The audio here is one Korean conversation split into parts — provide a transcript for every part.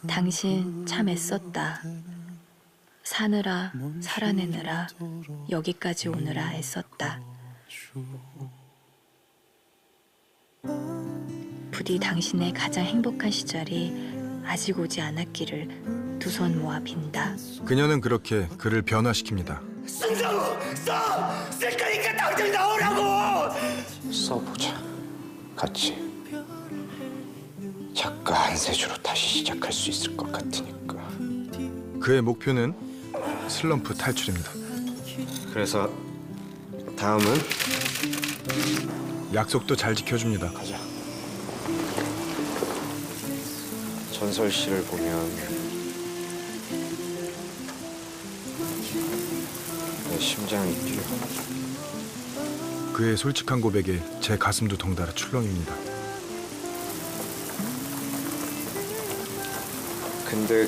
당신 참 애썼다. 사느라 살아내느라 여기까지 오느라 애썼다. 부디 당신의 가장 행복한 시절이 아직 오지 않았기를 두 손 모아 빈다. 그녀는 그렇게 그를 변화시킵니다. 쓴다고! 써! 쓸 거니까 당장 나오라고! 써보자. 같이. 작가 한세주로 다시 시작할 수 있을 것 같으니까. 그의 목표는 슬럼프 탈출입니다. 그래서 다음은 약속도 잘 지켜줍니다. 가자. 전설 씨를 보면 내 심장이 뛰어. 그의 솔직한 고백에 제 가슴도 덩달아 출렁입니다. 근데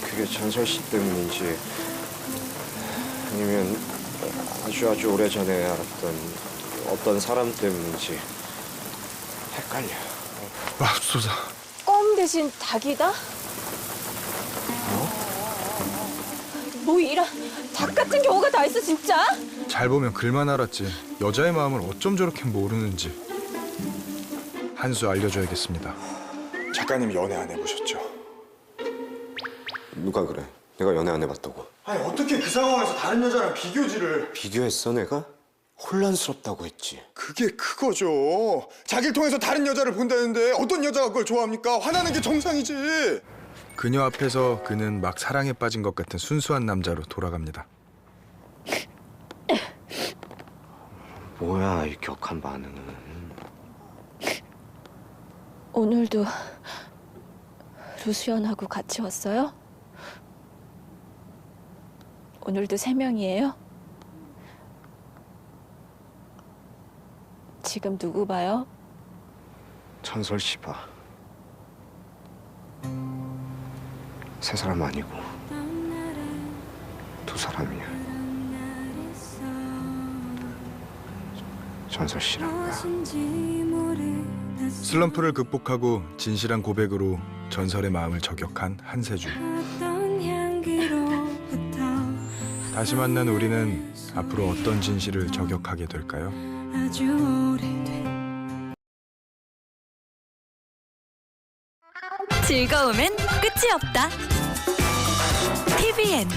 그게 전설 씨 때문인지 아니면 아주 오래전에 알았던 어떤 사람 때문인지 헷갈려. 맙소사. 껌 대신 닭이다? 뭐 이런 닭 같은 경우가 다 있어 진짜? 잘 보면 글만 알았지 여자의 마음을 어쩜 저렇게 모르는지 한 수 알려줘야겠습니다. 작가님이 연애 안 해보셨죠? 누가 그래? 내가 연애 안 해봤다고. 아니 어떻게 그 상황에서 다른 여자랑 비교지를... 비교했어 내가? 혼란스럽다고 했지. 그게 그거죠. 자기를 통해서 다른 여자를 본다는데 어떤 여자가 그걸 좋아합니까? 화나는 게 정상이지. 그녀 앞에서 그는 막 사랑에 빠진 것 같은 순수한 남자로 돌아갑니다. 뭐야 이 격한 반응은. 오늘도 루시언하고 같이 왔어요? 오늘도 3명이에요? 지금 누구 봐요? 전설 씨 봐. 세 사람 아니고 두 사람이야. 전설 씨랑 나. 슬럼프를 극복하고 진실한 고백으로 전설의 마음을 저격한 한세주. 다시 만난 우리는 앞으로 어떤 진실을 저격하게 될까요? 즐거움엔 끝이 없다. TVN